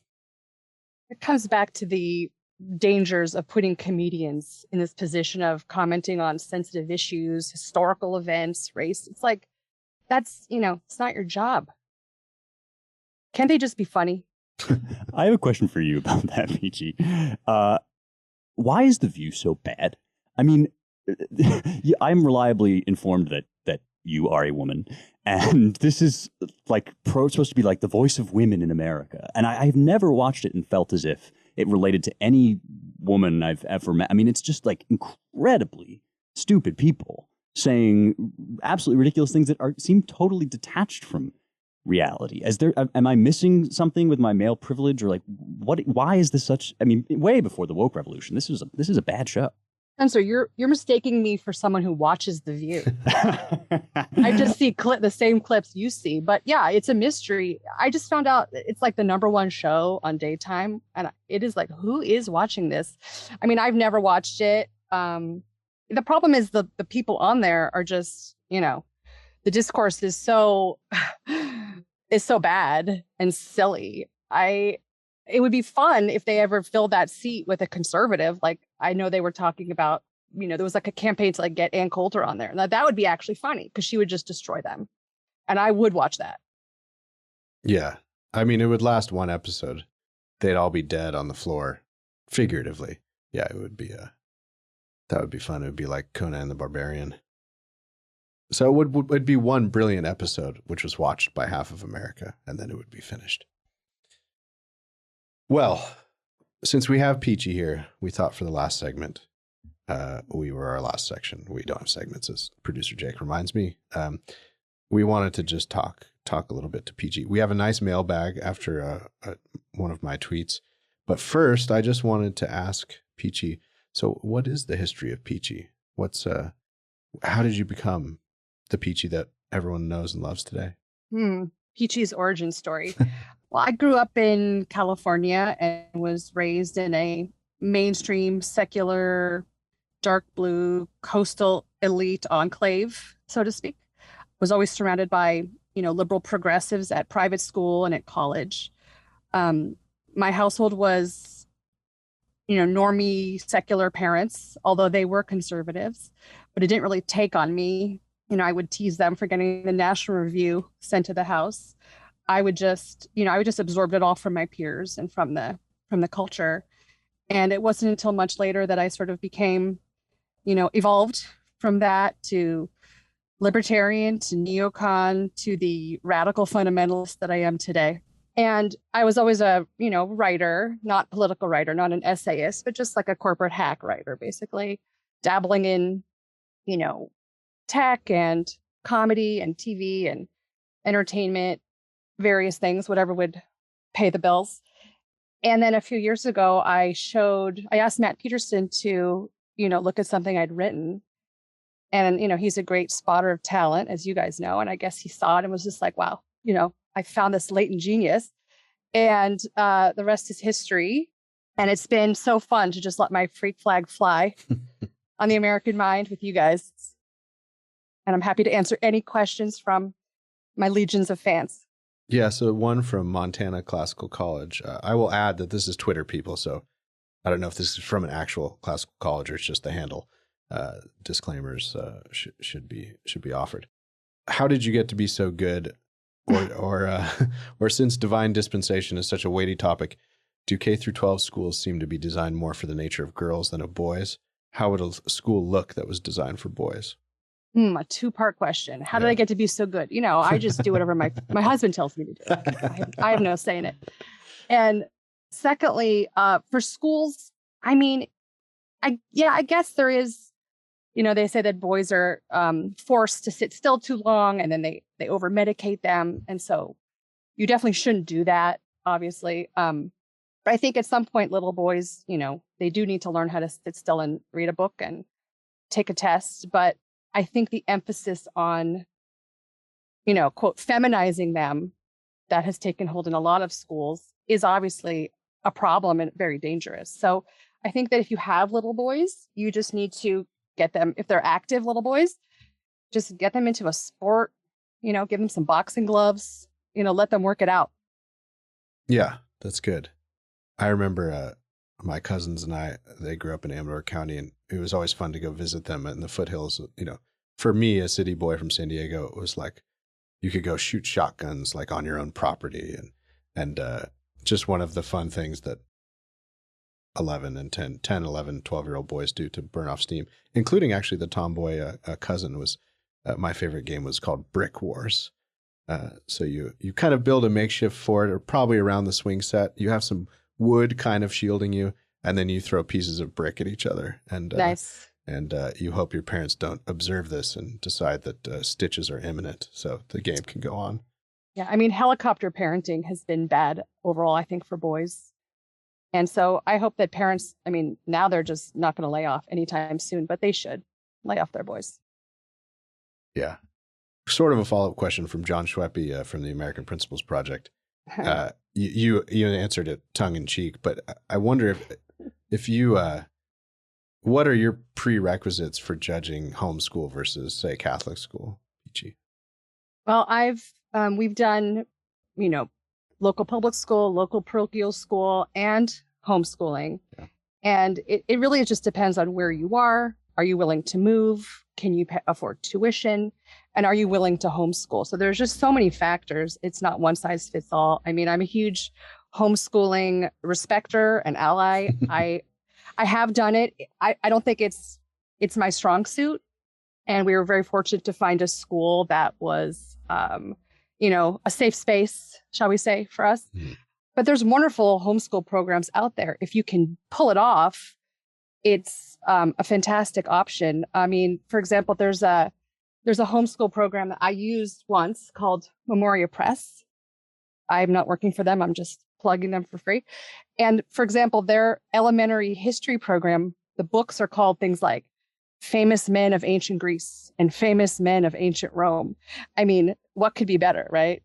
It comes back to the dangers of putting comedians in this position of commenting on sensitive issues, historical events, race. It's like, that's, it's not your job. Can't they just be funny? I have a question for you about that, Peachy. Why is The View so bad? I mean, I'm reliably informed that you are a woman, and this is like supposed to be like the voice of women in America. And I've never watched it and felt as if it related to any woman I've ever met. I mean, it's just like incredibly stupid people saying absolutely ridiculous things that seem totally detached from reality? Am I missing something with my male privilege, or like why is this such, I mean, way before the woke revolution, this is a bad show. And so you're mistaking me for someone who watches The View. I just see the same clips you see, but yeah, it's a mystery. I just found out it's like the #1 show on daytime, and it is like, who is watching this? I mean, I've never watched it. The problem is the people on there are just, the discourse is so bad and silly. It would be fun if they ever filled that seat with a conservative. Like, I know they were talking about, there was like a campaign to like get Ann Coulter on there. Now that would be actually funny because she would just destroy them. And I would watch that. Yeah. I mean, it would last one episode. They'd all be dead on the floor, figuratively. Yeah, it would be that would be fun. It would be like Conan the Barbarian. So it'd be one brilliant episode, which was watched by half of America, and then it would be finished. Well, since we have Peachy here, we thought for the last segment, we were our last section. We don't have segments, as producer Jake reminds me. We wanted to just talk a little bit to Peachy. We have a nice mailbag after one of my tweets. But first, I just wanted to ask Peachy, so what is the history of Peachy? How did you become the Peachy that everyone knows and loves today? Peachy's origin story. Well, I grew up in California and was raised in a mainstream, secular, dark blue, coastal elite enclave, so to speak. Was always surrounded by, liberal progressives at private school and at college. My household was, normie, secular parents, although they were conservatives, but it didn't really take on me. I would tease them for getting the National Review sent to the house. I would just absorb it all from my peers and from the culture. And it wasn't until much later that I sort of became, evolved from that to libertarian, to neocon, to the radical fundamentalist that I am today. And I was always a, writer, not political writer, not an essayist, but just like a corporate hack writer, basically dabbling in, tech and comedy and TV and entertainment, various things, whatever would pay the bills. And then a few years ago, I asked Matt Peterson to, look at something I'd written. And, he's a great spotter of talent, as you guys know. And I guess he saw it and was just like, wow, I found this latent genius. And the rest is history. And it's been so fun to just let my freak flag fly on the American Mind with you guys. And I'm happy to answer any questions from my legions of fans. Yeah, so one from Montana Classical College. I will add that this is Twitter, people, so I don't know if this is from an actual classical college or it's just the handle. Disclaimers should be offered. How did you get to be so good, or since divine dispensation is such a weighty topic, do K through 12 schools seem to be designed more for the nature of girls than of boys? How would a school look that was designed for boys? A two-part question. How did I get to be so good? I just do whatever my husband tells me to do. I have no say in it. And secondly, for schools, I mean, I guess there is, they say that boys are forced to sit still too long and then they over-medicate them. And so you definitely shouldn't do that, obviously. But I think at some point, little boys, they do need to learn how to sit still and read a book and take a test. But I think the emphasis on, quote, feminizing them that has taken hold in a lot of schools is obviously a problem and very dangerous. So I think that if you have little boys, you just need to get them, if they're active little boys, just get them into a sport, give them some boxing gloves, let them work it out. Yeah, that's good. I remember my cousins and they grew up in Amador County, and it was always fun to go visit them in the foothills. For me, a city boy from San Diego, it was like you could go shoot shotguns like on your own property, and just one of the fun things that 11 and 10, 11, 12-year-old boys do to burn off steam, including actually the tomboy cousin was, my favorite game was called Brick Wars. So you kind of build a makeshift fort, or probably around the swing set. You have some wood kind of shielding you, and then you throw pieces of brick at each other. And nice. And you hope your parents don't observe this and decide that stitches are imminent, so the game can go on. Yeah, I mean, helicopter parenting has been bad overall, I think, for boys. And so I hope that parents, I mean, now they're just not going to lay off anytime soon, but they should lay off their boys. Yeah. Sort of a follow-up question from John Schweppe from the American Principles Project. You answered it tongue in cheek, but I wonder if you what are your prerequisites for judging homeschool versus, say, Catholic school, Peachy? Well, we've done, local public school, local parochial school, and homeschooling. Yeah. And it really just depends on where you are. Are you willing to move? Can you afford tuition? And are you willing to homeschool? So there's just so many factors. It's not one size fits all. I mean, I'm a huge homeschooling respecter and ally. I have done it. I don't think it's my strong suit. And we were very fortunate to find a school that was, a safe space, shall we say, for us. Mm. But there's wonderful homeschool programs out there. If you can pull it off, it's a fantastic option. I mean, for example, there's a homeschool program that I used once called Memoria Press. I'm not working for them. I'm just plugging them for free. And for example, their elementary history program, the books are called things like Famous Men of Ancient Greece and Famous Men of Ancient Rome. I mean, what could be better, right?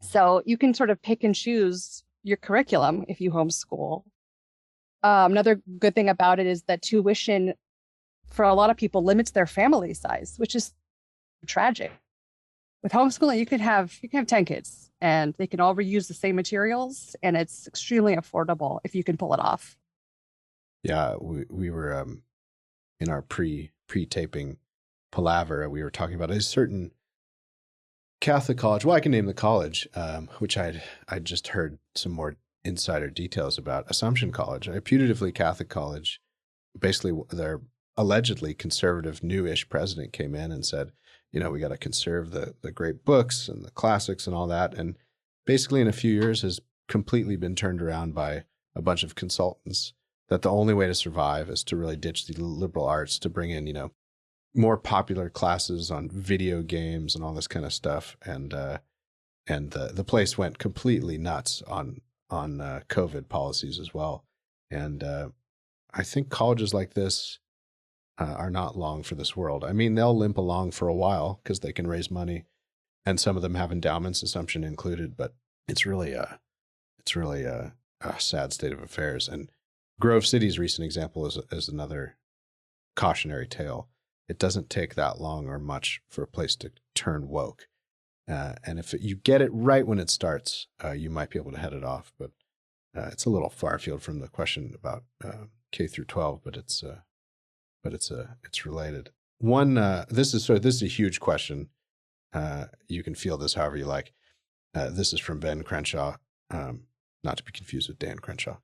So you can sort of pick and choose your curriculum if you homeschool. Another good thing about it is that tuition for a lot of people limits their family size, which is tragic. With homeschooling, you can have 10 kids and they can all reuse the same materials, and it's extremely affordable if you can pull it off. Yeah, we were in our pre-taping palaver, we were talking about a certain Catholic college. Well, I can name the college, which I'd just heard some more insider details about. Assumption College, a putatively Catholic college. Basically, their allegedly conservative, newish president came in and said, we got to conserve the great books and the classics and all that. And basically, in a few years, has completely been turned around by a bunch of consultants. That the only way to survive is to really ditch the liberal arts, to bring in, more popular classes on video games and all this kind of stuff. And the place went completely nuts on COVID policies as well. And I think colleges like this are not long for this world. I mean, they'll limp along for a while because they can raise money, and some of them have endowments, Assumption included. But it's really a sad state of affairs. And Grove City's recent example is another cautionary tale. It doesn't take that long or much for a place to turn woke. And if you get it right when it starts, you might be able to head it off. But it's a little far afield from the question about K through 12, but it's related. This is a huge question. You can feel this however you like. This is from Ben Crenshaw, not to be confused with Dan Crenshaw.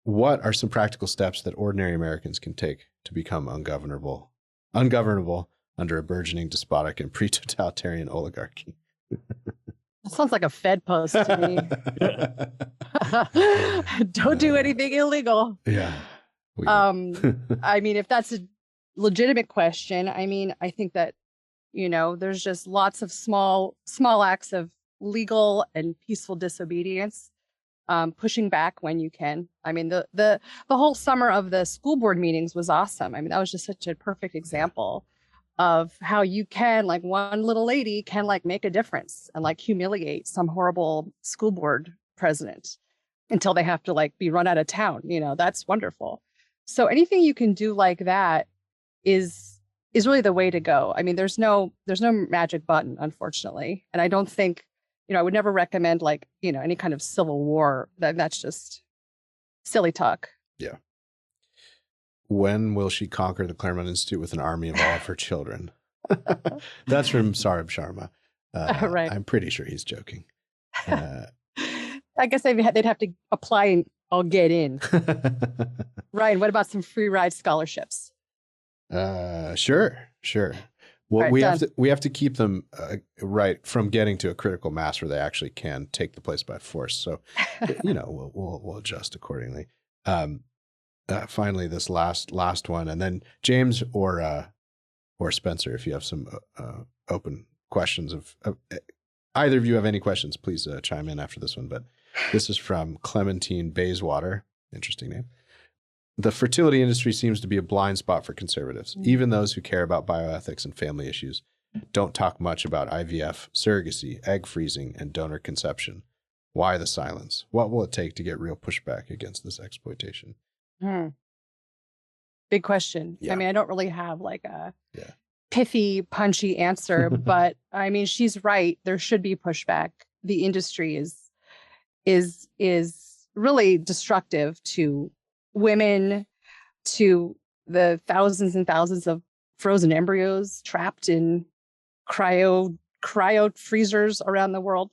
What are some practical steps that ordinary Americans can take to become ungovernable under a burgeoning despotic and pre-totalitarian oligarchy? That sounds like a Fed post to me. Don't do anything illegal. Yeah. I mean, if that's a legitimate question, I mean, I think that, there's just lots of small acts of legal and peaceful disobedience. Pushing back when you can. I mean, the whole summer of the school board meetings was awesome. I mean, that was just such a perfect example of how you can, like, one little lady can, like, make a difference and, like, humiliate some horrible school board president until they have to, like, be run out of town. That's wonderful. So anything you can do like that is really the way to go. I mean, there's no magic button, unfortunately. And I don't think, I would never recommend, like, any kind of civil war. That's just silly talk. Yeah. When will she conquer the Claremont Institute with an army of all of her children? That's from Sarab Sharma. Right. I'm pretty sure he's joking. I guess they'd have to apply and I'll get in. Ryan, what about some free ride scholarships? Sure. Well, right, we have to keep them right from getting to a critical mass where they actually can take the place by force. So, we'll adjust accordingly. Finally, this last one, and then James or Spencer, if you have some open questions either of you have any questions, please chime in after this one. But this is from Clementine Bayswater. Interesting name. The fertility industry seems to be a blind spot for conservatives. Even those who care about bioethics and family issues don't talk much about IVF, surrogacy, egg freezing, and donor conception. Why the silence? What will it take to get real pushback against this exploitation? Big question. Yeah. I mean, I don't really have like a pithy, punchy answer, but I mean, she's right. There should be pushback. The industry is really destructive to women, to the thousands and thousands of frozen embryos trapped in cryo freezers around the world.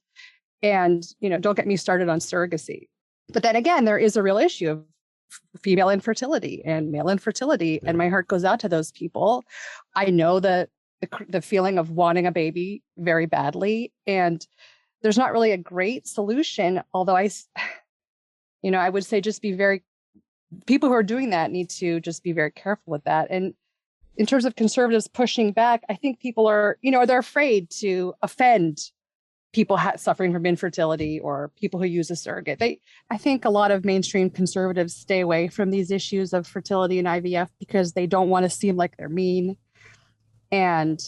And, don't get me started on surrogacy. But then again, there is a real issue of female infertility and male infertility. And my heart goes out to those people. I know the feeling of wanting a baby very badly. And there's not really a great solution, although I would say people who are doing that need to just be very careful with that. And in terms of conservatives pushing back, I think people are, they're afraid to offend people suffering from infertility or people who use a surrogate. I think a lot of mainstream conservatives stay away from these issues of fertility and IVF because they don't want to seem like they're mean. And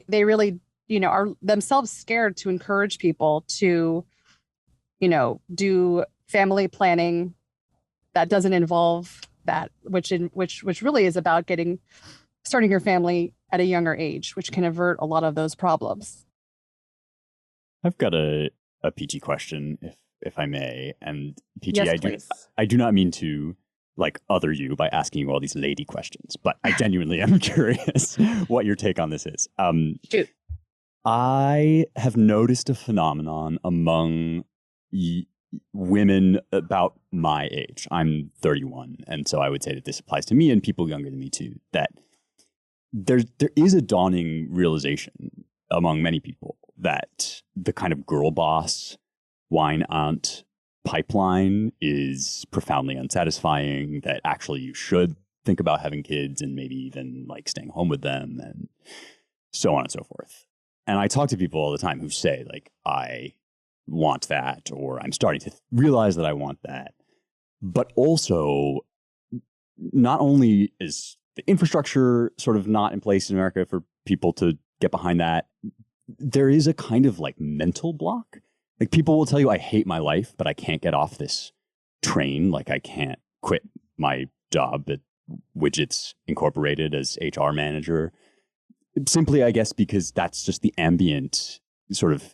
they really, are themselves scared to encourage people to, do family planning that doesn't involve that, which really is about starting your family at a younger age, which can avert a lot of those problems. I've got a Peachy question, if I may. And Peachy, Yes, I do not mean to other you by asking you all these lady questions, but I genuinely am curious what your take on this is. Shoot. I have noticed a phenomenon among women about my age. I'm 31, and so I would say that this applies to me and people younger than me too, that there is a dawning realization among many people that the kind of girl boss, wine aunt pipeline is profoundly unsatisfying, that actually you should think about having kids and maybe even staying home with them and so on and so forth. And I talk to people all the time who say I want that, or I'm starting to realize that I want that. But also, not only is the infrastructure sort of not in place in America for people to get behind that, there is a kind of mental block. People will tell you, I hate my life, but I can't get off this train. I can't quit my job at Widgets Incorporated as HR manager. Simply, I guess, because that's just the ambient sort of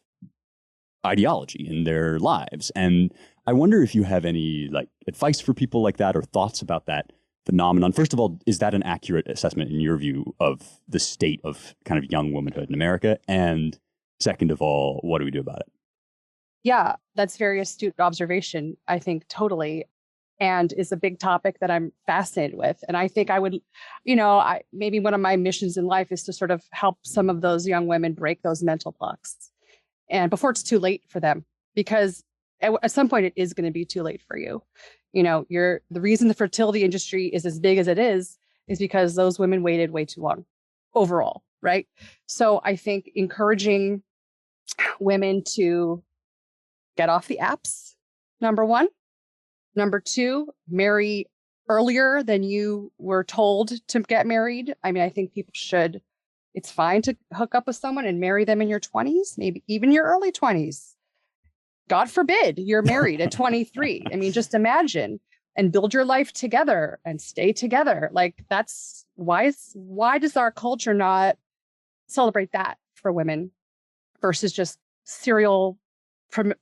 ideology in their lives. And I wonder if you have any advice for people like that or thoughts about that phenomenon. First of all, is that an accurate assessment in your view of the state of kind of young womanhood in America? And second of all, what do we do about it? Yeah, that's very astute observation, I think, totally. And is a big topic that I'm fascinated with. And I think I would, maybe one of my missions in life is to sort of help some of those young women break those mental blocks. And before it's too late for them, because at some point it is going to be too late for you. The reason the fertility industry is as big as it is because those women waited way too long overall, right? So I think encouraging women to get off the apps, number one. Number two, marry earlier than you were told to get married. I mean, I think people should, it's fine to hook up with someone and marry them in your 20s, maybe even your early 20s. God forbid you're married at 23. I mean, just imagine, and build your life together and stay together. That's why does our culture not celebrate that for women versus just serial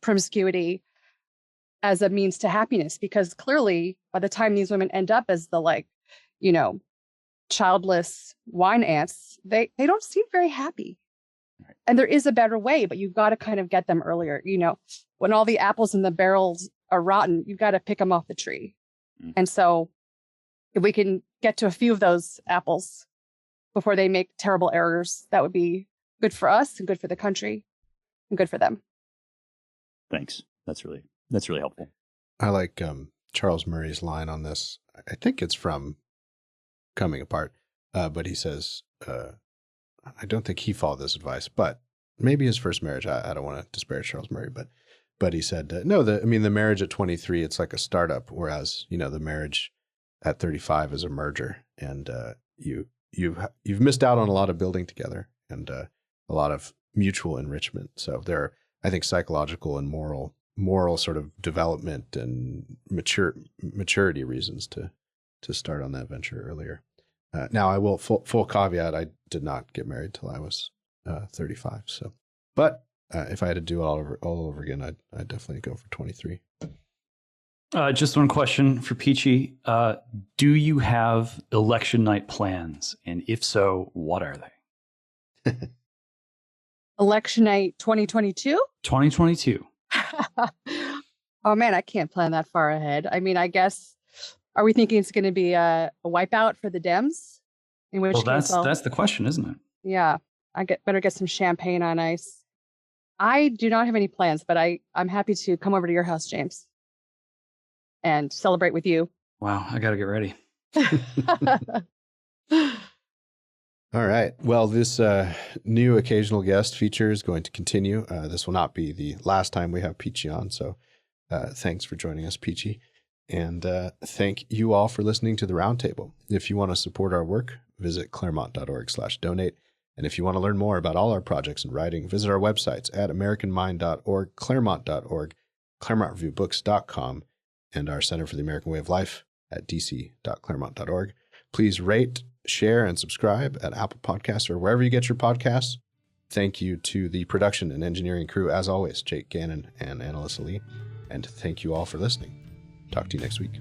promiscuity as a means to happiness? Because clearly by the time these women end up as the childless wine ants, they don't seem very happy. And there is a better way, but you've got to kind of get them earlier. When all the apples in the barrels are rotten, you've got to pick them off the tree. And so if we can get to a few of those apples before they make terrible errors, that would be good for us and good for the country and good for them. Thanks. That's really helpful. I like Charles Murray's line on this. I think it's from Coming Apart, but he says, I don't think he followed this advice, but maybe his first marriage. I don't want to disparage Charles Murray, but he said, no, the marriage at 23, it's like a startup, whereas, the marriage at 35 is a merger, and you've missed out on a lot of building together and a lot of mutual enrichment. So there are, I think, psychological and moral sort of development and maturity reasons to start on that venture earlier. Now, I will full caveat: I did not get married till I was 35. So, but if I had to do it all over again, I'd definitely go for 23. Just one question for Peachy. Do you have election night plans? And if so, what are they? Election night 2022? 2022. Oh, man, I can't plan that far ahead. I mean, I guess, are we thinking it's going to be a wipeout for the Dems? In which case, that's the question, isn't it? Yeah, better get some champagne on ice. I do not have any plans, but I'm happy to come over to your house, James, and celebrate with you. Wow, I got to get ready. All right. Well, this new occasional guest feature is going to continue. This will not be the last time we have Peachy on. So thanks for joining us, Peachy. And thank you all for listening to the Roundtable. If you want to support our work, visit claremont.org/donate. And if you want to learn more about all our projects and writing, visit our websites at americanmind.org, claremont.org, claremontreviewbooks.com, and our Center for the American Way of Life at dc.claremont.org. Please rate, share, and subscribe at Apple Podcasts or wherever you get your podcasts. Thank you to the production and engineering crew, as always, Jake Gannon and Annalisa Lee. And thank you all for listening. Talk to you next week.